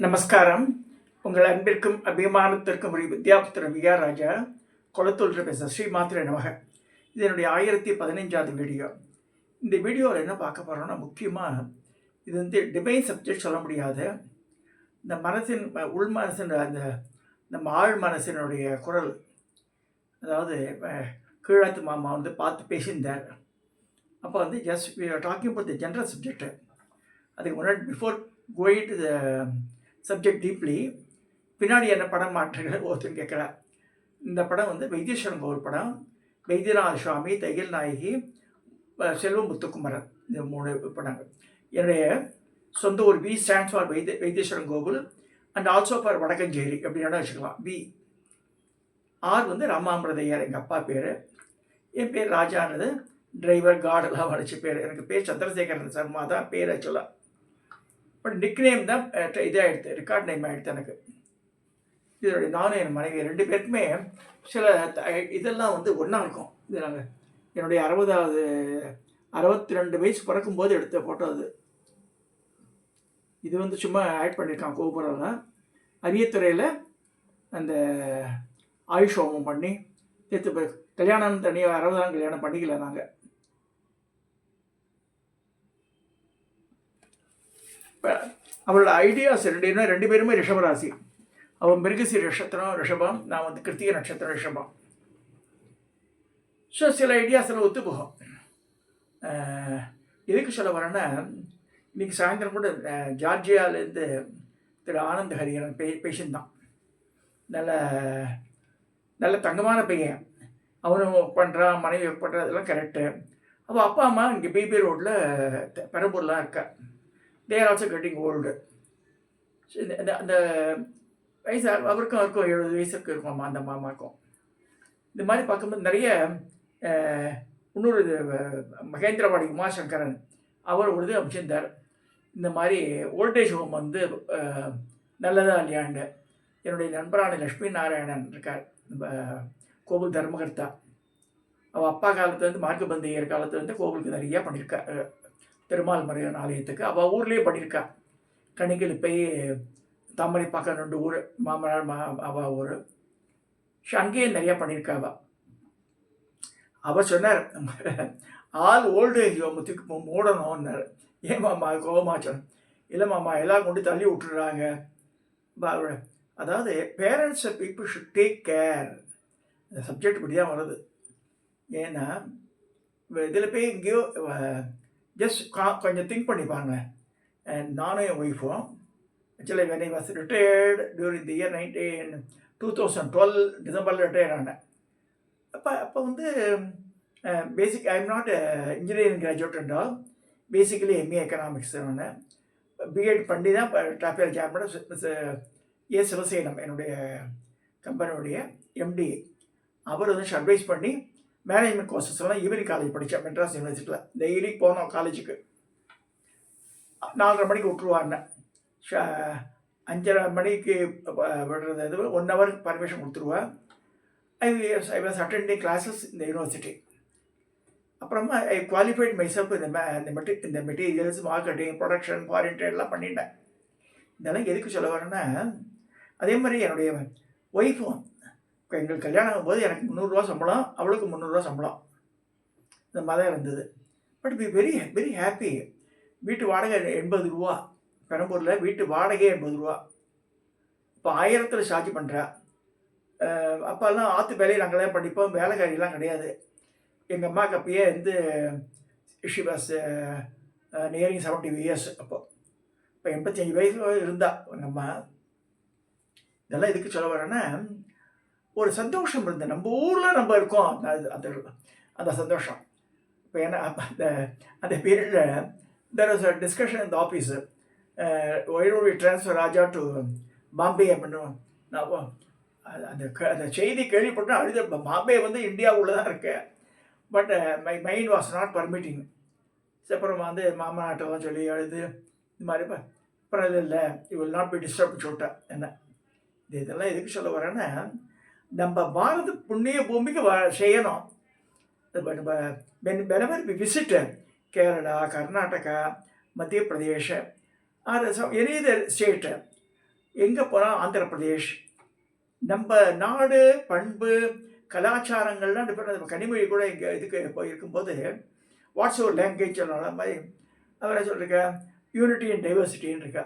நமஸ்காரம். உங்கள் அன்பிற்கும் அபிமானத்திற்கும் ஒரு வித்யாபுத்திரன் விஆர் ராஜா கொளத்தூர் பேச ஸ்ரீ மாத்திரை நமக. இது என்னுடைய 1015வது வீடியோ. இந்த வீடியோவில் என்ன பார்க்க போகிறோம்னா, முக்கியமாக இது டிவைன் சப்ஜெக்ட் சொல்ல முடியாது. இந்த மனசின் உள் மனசின் அந்த நம்ம ஆழ் மனசினுடைய குரல், அதாவது கீழாத்து மாமா பார்த்து பேசியிருந்தார். அப்போ just we are talking about the general subject. அதுக்கு முன்னாடி before going to the subject deeply, பின்னாடி என்ன படம் மாற்றுகள் ஒருத்தர் கேட்குறார். இந்த படம் வைத்தீஸ்வரன் கோவில் படம். வைத்தியநாத சுவாமி, தையல் நாயகி, செல்வம் முத்துக்குமரன், இந்த 3 படங்கள். என்னுடைய சொந்த ஊர் வி ஸ்டாண்ட்ஸ் ஃபார் வைத்தீஸ்வரன் கோவில் அண்ட் ஆல்சோ ஃபார் வடக்கஞ்சேரி அப்படின்னா வச்சுக்கலாம். வி ஆர் ராமாமிரதையர் எங்கள் அப்பா பேர். என் பேர் ராஜானது டிரைவர் கார்டெல்லாம் வளைச்சி பேர். எனக்கு பேர் சந்திரசேகரன் சர்மா தான் பேர் ஆக்சுவலாக. பட் நிக் நேம் தான் இதாகிடுது, ரெக்கார்ட் நேம் ஆகிடுது எனக்கு. இதனுடைய நானும் என் மனைவி 2 பேருக்குமே சில இதெல்லாம் ஒன்றா இருக்கும். இது நாங்கள் என்னுடைய 62 வயசு பிறக்கும்போது எடுத்த ஃபோட்டோ அது. இது சும்மா ஆட் பண்ணியிருக்கான் கோபுரம்லாம். அரியத்துறையில் அந்த ஆயுஷ் ஹோமம் பண்ணி எடுத்து கல்யாணம் தனியாக 60ஆம் கல்யாணம் பண்ணிக்கல நாங்கள். அவளோட ஐடியாஸ் 2 பேருமே ரிஷபராசி. அவன் மிருகசி நட்சத்திரம் ரிஷபம், நான் கிருத்திகை நட்சத்திரம் ரிஷபம். ஸோ சில ஐடியாஸ் எல்லாம் ஒத்து போகும். எதுக்கு சொல்ல வரேன்னா, இன்றைக்கி சாயந்தரம் கூட ஜார்ஜியாவிலேருந்து திரு ஆனந்த் ஹரிஹரன் பேசியிருந்தான். நல்ல நல்ல தங்கமான பையன். அவனும் பண்ணுறான், மனைவி பண்ணுறான், அதெல்லாம் கரெக்டு. அவள் அப்பா அம்மா இங்கே பிபி ரோட்டில் பெரம்பூர்லாம் இருக்கா. They are also getting old. So அந்த வயசு அவருக்கும் 70 வயசுக்கு இருக்கும் அந்த மாமாக்கும். இந்த மாதிரி பார்க்கும்போது நிறைய இன்னொரு மகேந்திரவாடி உமாசங்கரன் அவர் ஒரு இது அமைச்சிருந்தார். இந்த மாதிரி ஓல்டேஜ் ஹோம் நல்லதா இல்லையாண்டு. என்னுடைய நண்பரான லக்ஷ்மி நாராயணன் இருக்கார், கோவில் தர்மகர்த்தா. அவள் அப்பா காலத்துலேருந்து மார்க்கபந்தையர் காலத்துலேருந்து கோவிலுக்கு நிறையா பண்ணியிருக்கா. திருமால் மறையன் ஆலயத்துக்கு அவள் ஊர்லேயே பண்ணியிருக்கா. கணிகளிப்பை, தாமரைப்பாக்கம் 2 ஊர், மாமனார் அவள் ஊர். ஸோ அங்கேயே நிறையா பண்ணியிருக்கா. அவள் சொன்னார், ஆள் ஓல்டு ஏஜ் ஹோமத்துக்கு மூடணும்னார். ஏன் மாமா கோபமாச்சோம்? இல்லை மாமா, எல்லாம் கொண்டு தள்ளி விட்டுறாங்க. அதாவது parents people should take care. இந்த சப்ஜெக்ட் இப்படி தான் வருது. ஏன்னா இதில் போய் எங்கேயோ ஜஸ்ட் கொஞ்சம் திங்க் பண்ணி பாருங்க. நானும் என் ஒய்ஃபும் actually when I was retired during the year 2012 டிசம்பரில் ரிட்டையர் ஆனேன். அப்போ basic I am not engineering graduate and all. Basically MA economics. நான் பிஎட் பண்ணி தான் டாப்பியர் ஜாயின் பண்ண. ஏ சிவசேனம் என்னுடைய கம்பெனியுடைய எம்டி. அவர் அட்வைஸ் பண்ணி மேனேஜ்மெண்ட் கோர்சஸ்லாம் ஈவினிங் காலேஜ் படித்தேன், மெட்ராஸ் யூனிவர்சிட்டியில். டெய்லி போனோம் காலேஜுக்கு. 4:30 மணிக்கு விட்டுருவாருன்னு. 5:30 மணிக்கு விடுறது 1 ஹவர் பர்மிஷன் கொடுத்துருவேன். ஐ வாஸ் அட்டெண்டிங் கிளாஸஸ் இந்த யூனிவர்சிட்டி. அப்புறமா ஐ குவாலிஃபைட் மைசெல்ஃப் இந்த மெட்டீரியல்ஸ், மார்க்கெட்டிங், ப்ரொடக்ஷன், ஃபாரின் ட்ரேட்லாம் பண்ணிட்டேன். இதெல்லாம் எதுக்கு சொல்ல வரேன்னா, அதே மாதிரி என்னுடைய ஒய்ஃபும் எங்களுக்கு கல்யாணம் ஆகும்போது எனக்கு 300 சம்பளம், அவளுக்கு 300 சம்பளம். இந்த மாதிரி தான் இருந்தது. But be very very happy. வீட்டு வாடகை 80 ரூபா. பெரம்பூரில் வீட்டு வாடகையே 80 ரூபா. இப்போ 1000ல் சார்ஜ் பண்ணுறா. அப்போல்லாம் ஆற்று வேலையை நாங்களே படிப்போம், வேலைக்காரியெல்லாம் கிடையாது. எங்கள் அம்மாவுக்கு அப்பயே ஷி வாஸ் நியரிங் 70 இயர்ஸ். அப்போ 85 வயசு இருந்தா எங்கள் அம்மா. இதெல்லாம் எதுக்கு சொல்ல வரேன்னா, ஒரு சந்தோஷம் இருந்தது. நம்ம ஊரில் நம்ம இருக்கோம், அந்த சந்தோஷம். இப்போ ஏன்னா அந்த பீரியடில் தெர் வாஸ் அ டிஸ்கஷன் இந்த office, why don't we transfer Raja to Bombay அப்படின்னு. நான் அந்த செய்தி கேள்விப்பட்டு அழுது. பாம்பே இந்தியாவுக்குள்ளே தான் இருக்கேன். But my mind was not permitting. அப்புறம் மாமா நாட்டெல்லாம் சொல்லி அழுது இந்த மாதிரி. அப்புறம் இல்லை, you will not be disturb சொல்லிட்டேன். என்ன இதெல்லாம் எதுக்கு சொல்ல வரேன்னா, நம்ம பாரத புண்ணிய பூமிக்கு செய்யணும். whenever we visit Kerala, Karnataka, Madhya Pradesh, or any other state, எங்கே போனால் ஆந்திர பிரதேஷ். நம்ம நாடு பண்பு கலாச்சாரங்கள்லாம் டிஃப்ரெண்ட். கனிமொழி கூட இங்கே இதுக்கு போய் இருக்கும்போது வாட்ஸ் ஒரு லாங்குவேஜ் சொல்லலாம் மாதிரி அவரை சொல்லியிருக்க யூனிட்டி அண்ட் டைவர்சிட்டின்னு இருக்கா.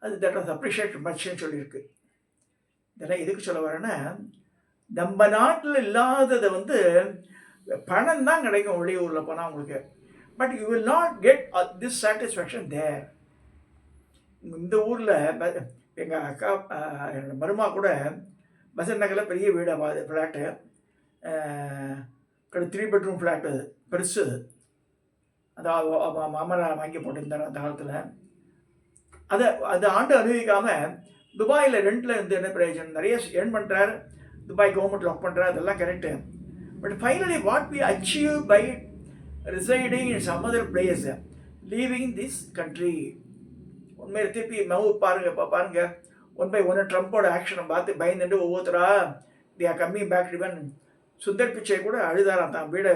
அது தட் வாஸ் அப்ரிஷியேட் மச்ன்னு சொல்லியிருக்கு. இதெல்லாம் எதுக்கு சொல்ல வரேன்னா, நம்ம நாட்டில் இல்லாததை பணம் தான் கிடைக்கும் வெளியூரில் போனால் உங்களுக்கு. But you will not get this satisfaction there. இந்த ஊரில் எங்கள் அக்கா என்னோட மருமா கூட பசன் நகரில் பெரிய வீடு ஃப்ளாட்டு, 3 பெட்ரூம் ஃப்ளாட்டு, பெருசு. அதாவது மாமரா வாங்கி போட்டிருந்தார் அந்த காலத்தில். அது ஆண்டு அனுபவிக்காமல் துபாயில் ரெண்டில் இருந்து என்ன பிரயோஜனம்? நிறைய ஏர்ன் பண்ணுறாரு, துபாய் கவர்மெண்ட் ஒர்க் பண்ணுறாரு, அதெல்லாம் correct. But finally what we achieve by residing in some other place, leaving this country. உண்மையை திருப்பி பாருங்கள் 1 by 1 ட்ரம்ப்போட ஆக்ஷனை பார்த்து பயந்துட்டு ஒவ்வொருத்தரா தி ஆர் கம்மிங் பேக். இவன் சுந்தர் பிச்சை கூட அழுதாராம் தான் வீடை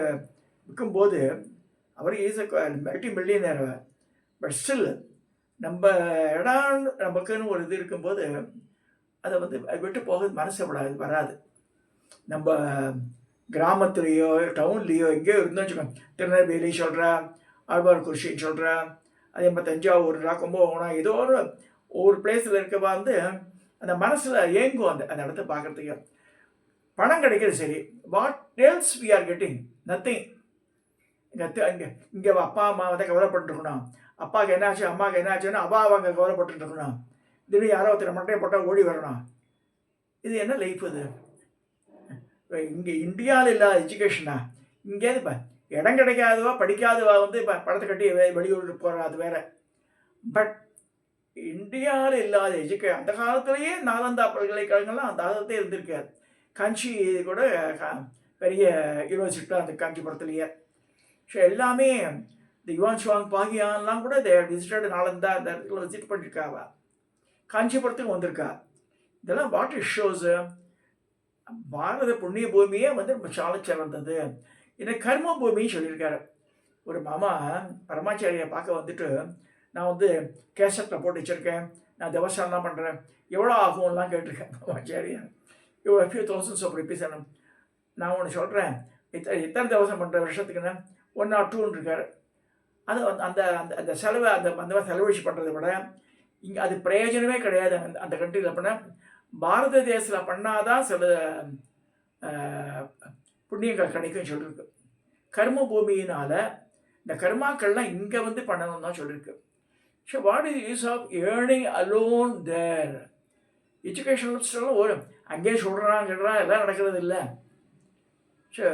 விற்கும்போது. அவர் is a multi millionaire. But still நம்ம இடம் நமக்குன்னு ஒரு இது இருக்கும்போது அதை விட்டு போக மனசு வராது. நம்ம கிராமத்துலேயோ டவுன்லேயோ எங்கேயோ இருந்தோம்னு வச்சுக்கோங்க, திருநெல்வேலி சொல்கிறா, ஆழ்வார்குறிச்சின்னு சொல்கிறா, அதே மாதிரி தஞ்சாவூர்ரா, கும்பகோணம், ஏதோ ஒரு பிளேஸில் இருக்கவா அந்த மனசில் ஏங்கும் அந்த இடத்த பார்க்குறதுக்கு. பணம் கிடைக்கிறது சரி, what else we are getting? Nothing. இங்கே அப்பா அம்மா கவலைப்பட்டுருக்கணும், அப்பாவுக்கு என்னாச்சு அம்மாவுக்கு என்னாச்சுன்னு அவங்க கவலைப்பட்டுருக்கணும். திடீர்னு யாரோ ஒருத்தர் மட்டையை போட்டால் ஓடி வரணும். இது என்ன லைஃப் இது? இங்கே இந்தியாவில் இல்லாத எஜுகேஷனா? இங்கேருந்து இப்போ இடம் கிடைக்காதவா படிக்காதவா இப்போ படத்தை கட்டி வெளியூருக்கு போகிறா, அது வேற. பட் இந்தியாவில் இல்லாத அந்த காலத்திலேயே நாலந்தா பல்கலைக்கழகங்கள்லாம் அந்த காலத்தே இருந்திருக்காது. காஞ்சி கூட பெரிய யூனிவர்சிட்டி அந்த காஞ்சிபுரத்துலேயே. ஸோ எல்லாமே இந்த யுவான் சுவாங் பாகியான்லாம் கூட விசிட்டட் நாலந்தா அந்த இடத்துல விசிட் பண்ணியிருக்காவா, காஞ்சிபுரத்துக்கு வந்திருக்கா. இதெல்லாம் வாட் இட் ஷோஸ் பாரத புண்ணிய பூமியே சால சிறந்தது. என்னை கர்ம பூமின்னு சொல்லியிருக்காரு. ஒரு மாமா பரமாச்சாரியை பார்க்க வந்துட்டு, நான் கேசட்டில் போட்டு வச்சுருக்கேன், நான் தேவஸ்தானம்லாம் பண்ணுறேன், எவ்வளோ ஆகும்லாம் கேட்டிருக்கேன் பரமாச்சாரியா. இவ்வளோ ஃபியூ தௌசண்ட்ஸ் ஆஃப் ருபீஸ். நான் ஒன்று சொல்கிறேன், எத்தனை தேவசம் பண்ணுற வருஷத்துக்குன்னு 1 or 2 இருக்கார். அது அந்த அந்த அந்த செலவை அந்த மாதிரி செலவழிச்சு பண்ணுறதை விட இங்கே அது பிரயோஜனமே கிடையாது அந்த கண்ட்ரியில். அப்படின்னா பாரத தேசத்தில் பண்ணாதான் சில புண்ணியங்கள் கிடைக்கும்னு சொல்லியிருக்கு. கர்ம பூமியினால் இந்த கர்மாக்கள்லாம் இங்கே பண்ணணும் தான் சொல்லியிருக்கு. So what is use of earning alone there? Educational ஒரு அங்கேயே சொல்கிறான் எல்லாம் நடக்கிறது இல்லை. ஸோ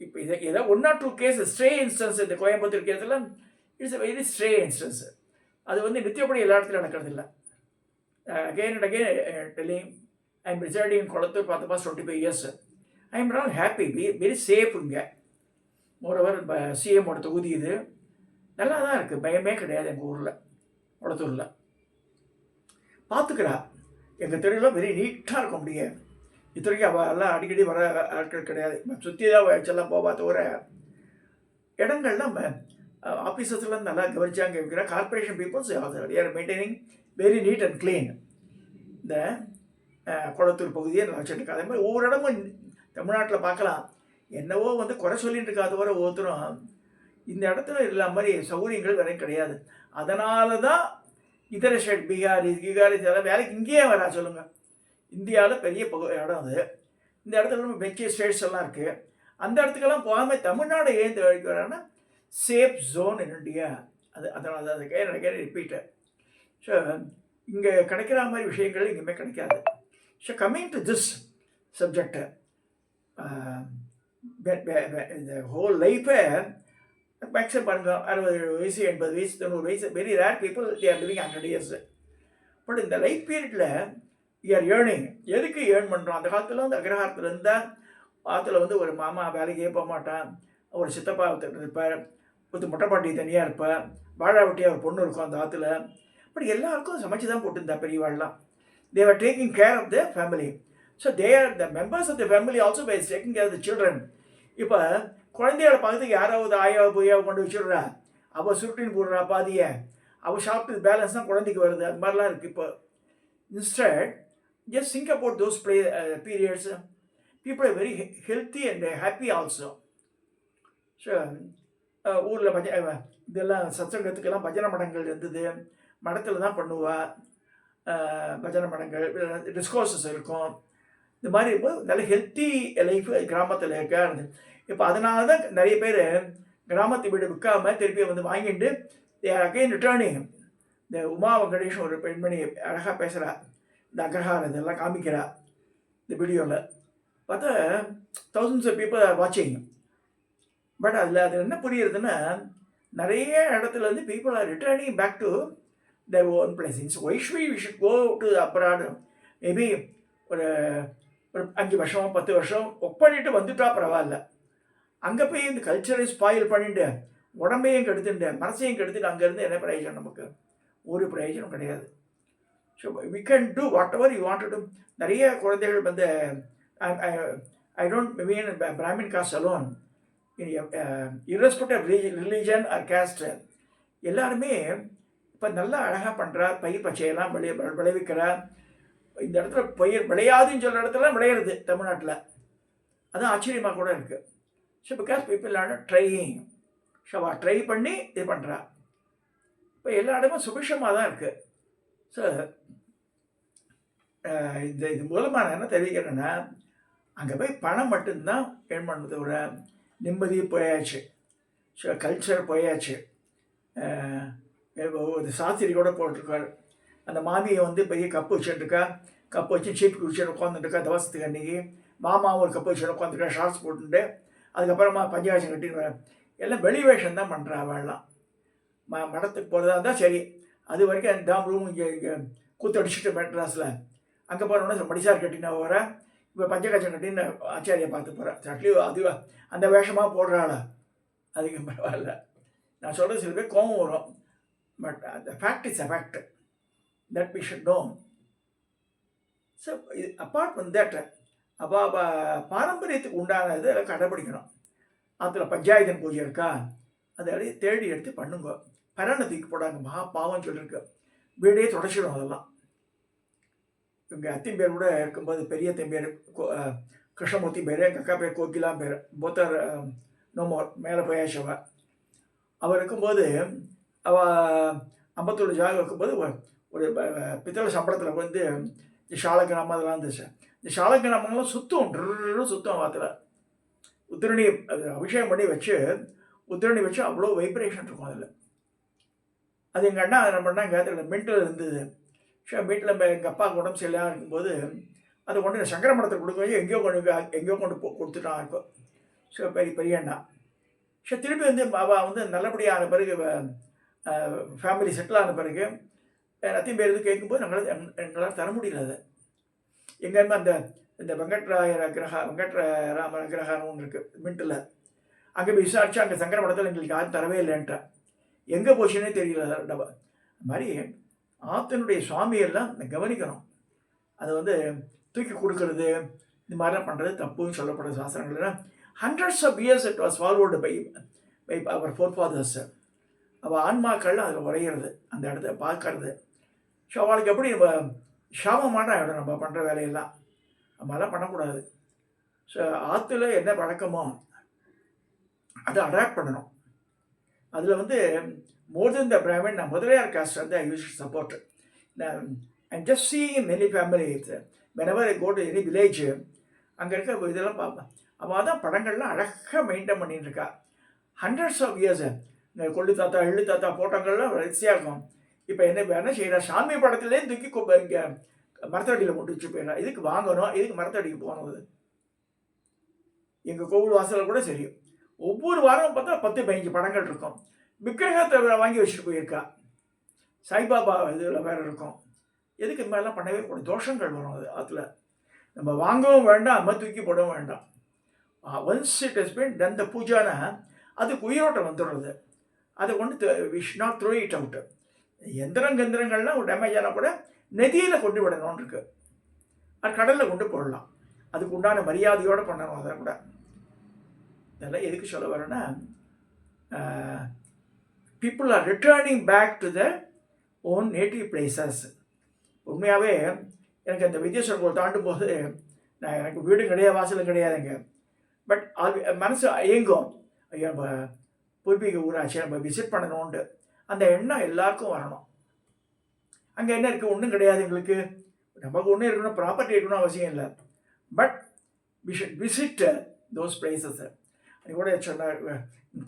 இப்போ ஏதோ 1 or 2 கேஸ் ஸ்ட்ரே இன்ஸ்டன்ஸ், இந்த கோயம்புத்தூர் கேஸில் it's a very stray instance. அது நித்தியப்படி எல்லா இடத்துலையும் நடக்கிறது இல்லை. Again and again telling, I am residing in Kolattur for the past 25 years. I am not happy, very safe இங்கே. மோரோவர் சிஎம்மோட தொகுதி இது நல்லா தான் இருக்குது, பயமே கிடையாது. எங்கள் ஊரில் கொளத்தூரில் பார்த்துக்கிறா. எங்கள் தெருவில் வெரி நீட்டாக இருக்க முடியாது. இத்தனைக்கும் அவள் எல்லாம் அடிக்கடி வர ஆட்கள் கிடையாது, சுற்றி தான் வயச்செல்லாம் போவா. தவிர இடங்கள்லாம் ஆஃபீஸஸ்லாம் நல்லா கவனிச்சாங்க இருக்கிற corporation peoples are maintaining very neat and clean. இந்த கொளத்தூர் பகுதியை நான் வச்சுருக்கேன். அதே மாதிரி ஒவ்வொரு இடமும் தமிழ்நாட்டில் பார்க்கலாம். என்னவோ குறை சொல்லிட்டு இருக்காத வர ஒவ்வொருத்தரும் இந்த இடத்துல எல்லா மாதிரி சௌகரியங்கள் வேற கிடையாது. அதனால தான் இதர ஸ்டேட் பீகாரிஸ் இதெல்லாம் வேலைக்கு இங்கேயே வரா சொல்லுங்கள். இந்தியாவில் பெரிய இடம் அது. இந்த இடத்துல பெரிய ஸ்டேட்ஸ் எல்லாம் இருக்குது. அந்த இடத்துக்கெல்லாம் போகாமல் தமிழ்நாடு ஏன் வேலைக்கு வரான்னா சேஃப் ஜோன் இன் இண்டியா. அதனால தான் அதுக்கு ரிப்பீட்டு. ஸோ இங்கே கிடைக்கிற மாதிரி விஷயங்கள் இங்கேயுமே கிடைக்காது. So coming to this subject, இந்த ஹோல் லைஃபை மேக்ஸிமம் பாருங்க 60 வயசு 80 வயசு 90 வயசு very rare people they are living 100 years. But இந்த லைஃப் பீரியடில் ஆர் ஏர்னிங். எதுக்கு ஏர்ன் பண்ணுறோம்? அந்த காலத்தில் அக்ரஹாரத்தில் இருந்தால் ஆற்றுல ஒரு மாமா வேலைக்கே போக மாட்டான், ஒரு சித்தப்பா இருப்பார், ஒரு மொட்டைப்பாட்டி தனியாக இருப்பார், வாழாவட்டியாக ஒரு பொண்ணு இருக்கும் அந்த ஆற்றுல. பட் எல்லாருக்கும் சமைச்சு தான் போட்டுருந்தா பெரியவாள்லாம். They are taking care of the family. So they are the members of the family also by taking care of the children. இப்போ குழந்தைகளை பார்க்கறதுக்கு யாராவது ஆயாவை பொய்யாவை கொண்டு வச்சுடுறா, அவள் சுருட்டின்னு போடுறா பாதியை, அவள் சாப்பிட்டு பேலன்ஸ் தான் குழந்தைக்கு வருது, அது மாதிரிலாம் இருக்குது இப்போ. Instead just think about those periods. People are very healthy and happy also. So ஊரில் இதெல்லாம் சத்சங்கத்துக்கெல்லாம் பஜனை மடங்கள் இருந்தது, மடத்தில் தான் பண்ணுவா பஜனை மடங்கள், டிஸ்கோர்ஸஸ் இருக்கும். இந்த மாதிரி இப்போ நல்ல ஹெல்த்தி லைஃப் கிராமத்தில் இருக்கா இருந்தது. இப்போ அதனால தான் நிறைய பேர் கிராமத்தை வீடு விற்காமல் திருப்பி வந்து வாங்கிட்டு அகைன் ரிட்டர்னிங். இந்த உமா வெங்கடேஷன் ஒரு பெண்மணி அழகாக பேசுகிறா, இந்த அக்ரஹாரம் இதெல்லாம் காமிக்கிறா இந்த வீடியோவில் பார்த்தா thousands of people are watching. But அது என்ன புரியுறதுன்னா, நிறைய இடத்துல வந்து people are returning back to their own places. Why we should go to abroad? Maybe ஒரு 5 வருஷம் 10 வருஷம் ஒர்க் பண்ணிட்டு வந்துட்டா பரவாயில்ல. அங்கே போய் இந்த கல்ச்சரை ஸ்பாயில் பண்ணிட்டு உடம்பையும் கெடுத்துட்டு மனசையும் கெடுத்துட்டு அங்கேருந்து என்ன பிரயோஜனம்? நமக்கு ஒரு பிரயோஜனம் கிடையாது. So we can do whatever you want to do. நிறைய குழந்தைகள் வந்து I don't mean Brahmin caste alone, irrespective of religion or caste, எல்லாருமே இப்போ நல்லா அழகாக பண்ணுறா. பயிர் பச்சையெல்லாம் விளைவிக்கிறா. இந்த இடத்துல பயிர் விளையாதுன்னு சொல்கிற இடத்துல விளையிறது தமிழ்நாட்டில். அதுவும் ஆச்சரியமாக கூட இருக்குது. So because people are drying. So அவள் ட்ரை பண்ணி இது பண்ணுறா. இப்போ எல்லா இடமும் சுபிஷமாக தான் இருக்குது. ஸோ இது மூலமாக நான் என்ன தெரிவிக்கிறேன்னா, அங்கே போய் பணம் மட்டும்தான் ஏர்ன் பண்ணது, ஒரு நிம்மதி போயாச்சு. ஸோ கல்ச்சர் போயாச்சு. ஒரு சாஸ்திரி கூட போட்டிருக்கார், அந்த மாமியை வந்து பெரிய கப்பு வச்சுட்டுருக்கா, கப்பு வச்சு சீப்பு குடிச்சுட்டு உட்காந்துட்டுருக்கா தவசத்துக்கு அன்றைக்கி. மாமாவும் ஒரு கப்பு வச்சுட்டு உட்காந்துருக்கா ஷார்ட்ஸ் போட்டுட்டு. அதுக்கப்புறமா பஞ்சாயத்து கட்டின்னு எல்லாம் வெளி வேஷம் தான் பண்ணுறா அவள்லாம். மடத்துக்கு போகிறதா இருந்தால் சரி, அது வரைக்கும் அந்த டாம் ரூம் இங்கே கூத்தடிச்சுட்டு மெட்ராஸில் அங்கே போனோன்னா மடிசார் கட்டினா வர, இப்போ பஞ்சகாட்சம் கட்டின்னு ஆச்சாரியை பார்த்து போகிறேன். அட்லீஸ்ட் அது அந்த வேஷமாக போடுறாளா, அதுக்கு பரவாயில்ல. நான் சொல்கிறது சில பேர் கோபம் வரும். But the fact is a fact that we should know. So apart from that, அப்போ பாரம்பரியத்துக்கு உண்டான இதை கடைப்பிடிக்கணும். அதில் பஞ்சாயத்தன் பூஜை இருக்கா, அதை தேடி எடுத்து பண்ணுங்க. பரணை தூக்கி போடாங்க, மகா பாவம் சொல்லியிருக்கு. வீடே தொடச்சிடும் அதெல்லாம். இவங்க அத்தின் பேர் கூட இருக்கும்போது, பெரிய தம்பேர் கிருஷ்ணமூர்த்தி பேர், எங்கள் அக்கா பேர் கோகிலா பேர், போத்தர் நோமோர் மேலே போயாச்சு. அவள் இருக்கும்போது, அவள் 57 ஜாகம் இருக்கும்போது ஒரு பித்தளை சம்பளத்தில் வந்து இந்த சாலக்கிராமம் அதெல்லாம் இருந்துச்சு. இந்த சாலக்கிராமங்கள்லாம் சுத்தம் வாத்தில் உத்திரணி அபிஷேகம் பண்ணி வச்சு உத்திரணி வச்சு அவ்வளோ வைப்ரேஷன் இருக்கும் அதில். அது எங்கள் அண்ணா என்ன பண்ணால் எங்கள் மின்ட்டில் இருந்தது. ஸோ வீட்டில் எங்கள் அப்பா உடம்பு சரியில்லாமல் இருக்கும்போது அதை கொண்டு சங்கர மடத்தை கொடுக்க வச்சு எங்கேயோ கொண்டு கொடுத்துட்டான் இருக்கும். ஸோ பெரிய அண்ணா. ஸோ திருப்பி வந்து அவள் வந்து நல்லபடியாக ஆன பிறகு ஃபேமிலி செட்டில் ஆன பிறகு எல்லாத்தையும் பேர் இது கேட்கும்போது எங்களால் தர முடியல. அது எங்கேருமே அந்த இந்த வெங்கட்ராம அக்ரஹாரம் ஒன்று இருக்குது மின்ட்டில். அங்கே போய் விசாரித்தா அங்கே சங்கர மடத்தில் எங்களுக்கு யாரும் தரவே இல்லைன்ட்டேன். எங்கே போச்சுன்னே தெரியல. அது மாதிரி ஆத்தனுடைய சுவாமியெல்லாம் கவனிக்கணும். அதை வந்து தூக்கி கொடுக்கறது இந்த மாதிரிலாம் பண்ணுறது தப்புன்னு சொல்லப்படுற சாஸ்திரங்கள்னா hundreds of years it was followed by our forefathers. அவள் ஆன்மாக்கள் அதில் உரையிறது, அந்த இடத்த பார்க்கறது. ஸோ அவளுக்கு எப்படி நம்ம சாபமான இடம் நம்ம பண்ணுற வேலையெல்லாம் நம்மளாம் பண்ணக்கூடாது. ஸோ ஆற்றுல என்ன பழக்கமோ அதை அடாப்ட் பண்ணணும். அதில் வந்து மோர் தென் த பிராமின், நான் முதலியார் காஸ்ட் வந்து I use support. I'm just seeing many families whenever I go to any village, அங்கே இருக்க இதெல்லாம் பார்ப்பேன். அவள் தான் படங்கள்லாம் அழகாக மெயின்டைன் பண்ணிட்டு இருக்கா. ஹண்ட்ரட்ஸ் ஆஃப் இயர்ஸு இந்த கொள்ளு தாத்தா எள்ளு தாத்தா போட்டோங்கள்லாம் வரிசையாக இருக்கும். இப்போ என்ன செய்கிறா, சாமி படத்துலேயே தூக்கி இங்கே மரத்தடியில் கொண்டு வச்சு போயிடறா. இதுக்கு வாங்கணும், இதுக்கு மரத்தடிக்கு போகணும். எங்கள் கோவில் வாசலில் கூட சரி, ஒவ்வொரு வாரம் பார்த்தா 10-15 படங்கள் இருக்கும். விக்கிரகத்தை வாங்கி வச்சுட்டு போயிருக்கா. சாய்பாபா இதில் வேறு இருக்கும். எதுக்கு இந்த மாதிரிலாம் பண்ணவே கூடாது, தோஷங்கள் வரும். அது அதில் நம்ம வாங்கவும் வேண்டாம், நம்ம தூக்கி போடவும் வேண்டாம். Once it has been done the பூஜானா அதுக்கு உயிரோட்டம் வந்துடுறது. அதை கொண்டு we should not throw it out. எந்திரங்கள்லாம் ஒரு டேமேஜ் ஆனால் கூட நதியில் கொண்டு விடணும்னு இருக்கு. அது கடலில் கொண்டு போடலாம். அதுக்கு உண்டான மரியாதையோடு பண்ணணும். அதை கூட இதெல்லாம் எதுக்கு சொல்ல வரேன்னா, people are returning back to the own native places. உண்மையாகவே எனக்கு அந்த வித்யாசர் கோவில் தாண்டும் போது நான் எனக்கு வீடும் கிடையாது, வாசலும் கிடையாதுங்க. பட் அது மனசு ஏங்கும், ஐயோ நம்ம பூர்வீக ஊராட்சி நம்ம விசிட் பண்ணணும்ன்ட்டு. அந்த எண்ணம் எல்லாருக்கும் வரணும். அங்கே என்ன இருக்குது? ஒன்றும் கிடையாது எங்களுக்கு. நமக்கு ஒன்றும் இருக்கணும், ப்ராப்பர்ட்டி இருக்கணும் அவசியம் இல்லை. But we should visit those places. அது கூட சொன்னார்,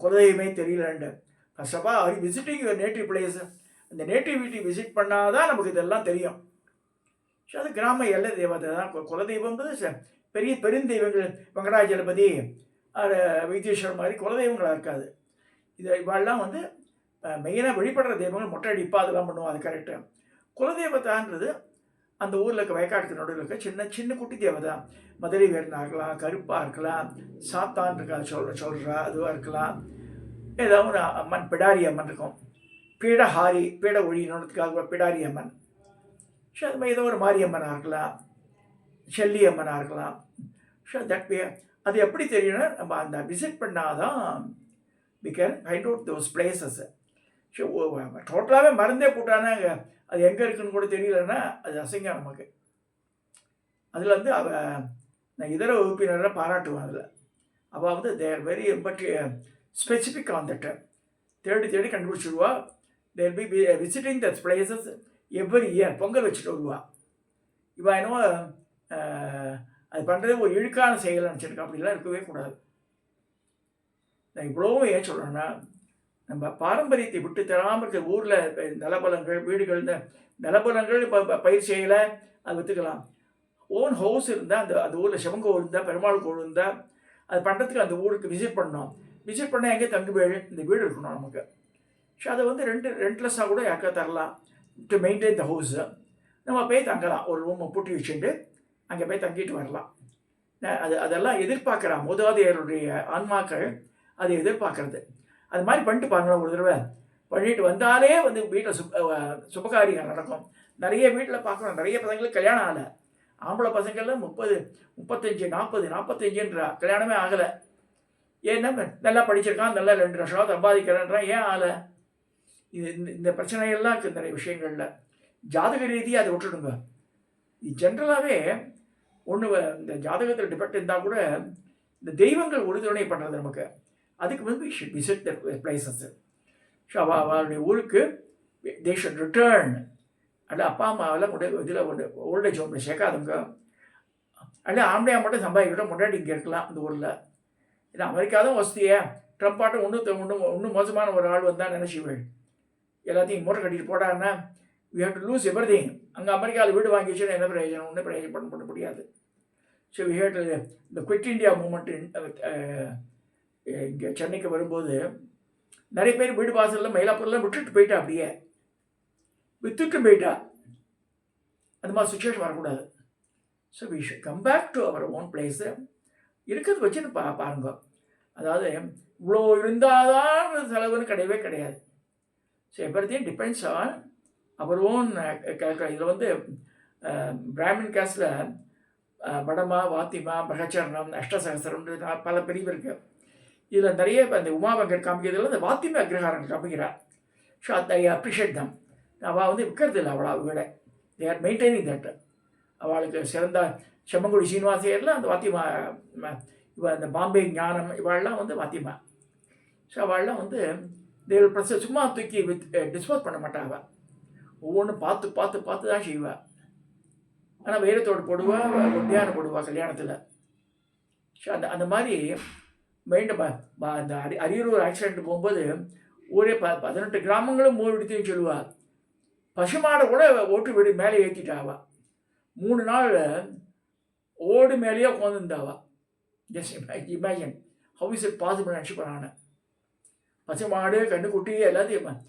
குலதெய்வமே தெரியலன்ட்டு. First of all visiting your native place. அந்த நேட்டிவிட்டி விசிட் பண்ணால் தான் நமக்கு இதெல்லாம் தெரியும். ஸோ அது கிராம எல்லை தெய்வத்தை தான். குலதெய்வம்ன்றது பெரிய பெருந்தெய்வங்கள், வெங்கடாஜலபதி, வைத்தீஸ்வரர் மாதிரி குலதெய்வங்களாக இருக்காது. இவாள்லாம் மெயினாக வெளிப்படுற தெய்வங்கள். மொட்டை அடிப்பா அதெல்லாம் பண்ணுவோம், அது கரெக்டு. குலதெய்வத்தான்றது அந்த ஊரில் இருக்க வயக்காட்டுக்கு நடுவில் இருக்க சின்ன சின்ன குட்டி தேவதை. மதுரை வீரனாக இருக்கலாம், கருப்பாக இருக்கலாம், சாத்தான் இருக்கா சொல்கிறா அதுவாக இருக்கலாம். ஏதாவது ஒரு அம்மன், பிடாரி அம்மன் இருக்கும். பீடஹாரி, பீட ஒழியணுன்றதுக்காக பிடாரி அம்மன். ஸோ அது மாதிரி ஏதோ ஒரு மாரியம்மனாக இருக்கலாம், செல்லி அம்மனாக இருக்கலாம். ஸோ தட் வே அது எப்படி தெரியும்னா நம்ம அந்த விசிட் பண்ணால் தான் we can find out those places. So டோட்டலாகவே மறந்தே போட்டானா அது எங்கே இருக்குன்னு கூட தெரியலன்னா அது அசிங்கம் நமக்கு. அதில் நான் இதர வகுப்பினரை பாராட்டுவேன். அதில் அவள் there very but specific on that. தேடி கண்டுபிடிச்சிடுவா. There be visiting that places every year. Pongal வச்சுட்டு வருவா. இவா என்னவோ அது பண்ணுறது ஒரு இழுக்கான செயல் நினச்சிருக்கா. அப்படிலாம் இருக்கவே கூடாது. நான் இவ்வளோவும் ஏன் சொல்கிறேன்னா, நம்ம பாரம்பரியத்தை விட்டு தராமல் இருக்கிற ஊரில் நிலபலங்கள், வீடுகள், இந்த நிலபலங்கள் இப்போ பயிர் செய்யலை, அது விற்றுக்கலாம். ஓன் ஹவுஸ் இருந்தால் அந்த ஊரில் சிவன் கோவில் இருந்தால், பெருமாள் கோவில் இருந்தால், அது பண்ணுறதுக்கு அந்த ஊருக்கு விசிட் பண்ணணும். விசிட் பண்ணால் எங்கே தங்கு வீடு, இந்த வீடு இருக்கணும் நமக்கு. ஸோ அதை ரெண்ட்லெஸ்ஸாக கூட யாருக்கா தரலாம். டு மெயின்டைன் த ஹவுஸு நம்ம போய் தங்கலாம். ஒரு ரூமை பூட்டி வச்சுட்டு அங்கே போய் தங்கிட்டு வரலாம். அதெல்லாம் எதிர்பார்க்குறான் மூதாதையருடைய ஆன்மாக்கள். அதை எதிர்பார்க்குறது. அது மாதிரி பண்ணிட்டு பாருங்களேன். ஒரு தடவை பண்ணிட்டு வந்தாலே வீட்டில் சுபகாரியம் நடக்கும். நிறைய வீட்டில் பார்க்குறோம், நிறைய பசங்களுக்கு கல்யாணம் ஆகலை. ஆம்பளை பசங்கள்லாம் 30, 35, 40, 45ன்றா கல்யாணமே ஆகலை. ஏன்னா நல்லா படிச்சிருக்கான், நல்லா 2 வருஷம் சம்பாதிக்கிறேன்றான், ஏன் ஆகலை? இந்த பிரச்சனையெல்லாம் இருக்குது நிறைய விஷயங்களில். ஜாதக ரீதியாக அதை விட்டுடுங்க. இது ஜென்ரலாகவே இந்த ஜாதகத்தில் டிபெக்ட் இருந்தால் கூட இந்த தெய்வங்கள் உறுதுணை பண்ணுறது நமக்கு. அதுக்கு should visit the places. So அவளுடைய ஊருக்கு தே ஷுட் ரிட்டர்ன். அல்ல அப்பா அம்மாவெல்லாம் இதில் ஓல்டேஜ் ஹோமில் சேர்க்காதுங்க. அல்ல ஆம்பளையாக மட்டும் சம்பாதிக்கிட்டோம், முன்னாடி இங்கே இருக்கலாம் இந்த ஊரில். ஏன்னா அமெரிக்காவும் வசதியே. ட்ரம்பாட்டம் ஒன்றும் மோசமான ஒரு ஆள் வந்தால் நினச்சிவேள் எல்லாத்தையும் மூட்டை கட்டிட்டு போடான்னா we have to lose everything. அங்கே அமெரிக்காவில் வீடு வாங்கி வச்சுன்னா என்ன பிரயோஜனம்? ஒன்றும் பிரயோஜனம் பண்ண முடியாது. ஸோ வி ஹேவ் டு இந்த குவிட் இண்டியா மூமெண்ட் இங்கே சென்னைக்கு வரும்போது நிறைய பேர் வீடு வாசலில் மயிலாப்பூர்லாம் விட்டுட்டு போயிட்டா, அப்படியே வித்துட்டு போயிட்டா. அந்த மாதிரி சுச்சுவேஷன் வரக்கூடாது. So we should come back to our own place. இருக்கிறது வச்சுன்னு பாருங்க. அதாவது இவ்வளோ இருந்தால் தான் செலவுன்னு கிடையவே கிடையாது. So everything depends on our own calculate. இதில் பிராமின் கேஸ்டில் படமா, வாத்திமா, பிரகச்சரணம், அஷ்டசகசரம் பல பிரிவு இருக்குது. இதில் நிறைய அந்த உமாபங்கர் காமிக்கிறதுல இந்த வாத்திமா அக்ரஹாரங்கள் காமிக்கிறார். ஸோ ஐ அப்ரிஷியேட் தம். அவள் விற்கிறது இல்லை அவளா வீடை. They are maintaining that. அவளுக்கு சிறந்த செம்மங்குடி சீனிவாசையர்லாம் அந்த வாத்திமா, இந்த பாம்பே ஞானம் இவாளெலாம் வாத்திமா. ஸோ அவள்லாம் தேவல் ப்ளஸ் சும்மா தூக்கி டிஸ்போஸ் பண்ண மாட்டாள். ஒவ்வொன்றும் பார்த்து பார்த்து பார்த்து தான் செய்வாள். ஆனால் வைரத்தோடு போடுவா, ஒட்டியான போடுவா கல்யாணத்தில். ஸோ அந்த மாதிரி மைண்டு அந்த அரியலூர் ஆக்சிடென்ட் போகும்போது ஊரே 18 கிராமங்களும் மூணு விடுத்தையும் சொல்லுவாள். பசுமாடை கூட ஓட்டு வீடு மேலே ஏற்றிட்டாவா. 3 நாள் ஓடு மேலேயே உட்காந்துருந்தாவா. Just imagine how is it possible நினச்சிப்பேன் நான். பசுமாடு, கண்ணுக்குட்டி எல்லாத்தையும்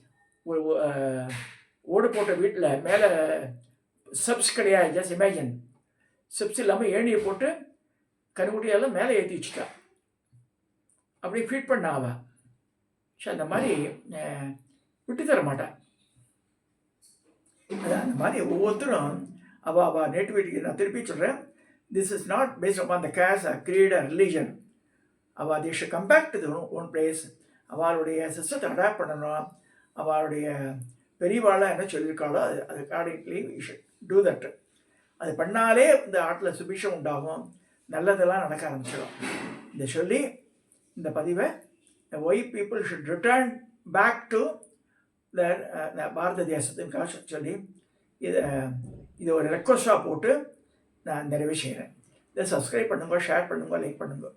ஓடு போட்ட வீட்டில் மேலே சப்ஸ் கிடையாது. ஜஸ்ட் இமேஜின் சப்ஸ் இல்லாமல் ஏணியை போட்டு கண்ணுக்குட்டியெல்லாம் மேலே ஏற்றி வச்சுட்டா. அப்படி ஃபீட் பண்ண ஆவா. ஸோ அந்த மாதிரி விட்டு தர மாட்டான். அது அந்த மாதிரி ஒவ்வொருத்தரும் அவள் நேட்டிவிட்டிக்கு நான் திருப்பி சொல்கிறேன். This is not based upon the caste, creed, religion. அவள் they should come back to their own place. அவளுடைய சிஸ்டத்தை அடாப்ட் பண்ணணும். அவளுடைய பெரியவாளாக என்ன சொல்லியிருக்காளோ அது accordingly we should do that. அது பண்ணாலே இந்த ஆட்டில் சுபிஷம் உண்டாகும், நல்லதெல்லாம் நடக்க ஆரம்பிச்சிடும். இதை சொல்லி இந்த பதிவை why people should return back to the Bharata தேசத்துக்காக சொல்லி இதை ஒரு ரெக்வஸ்டாக போட்டு நான் நிறைவு செய்கிறேன். இதை சப்ஸ்கிரைப் பண்ணுங்க, ஷேர் பண்ணுங்க, லைக் பண்ணுங்க.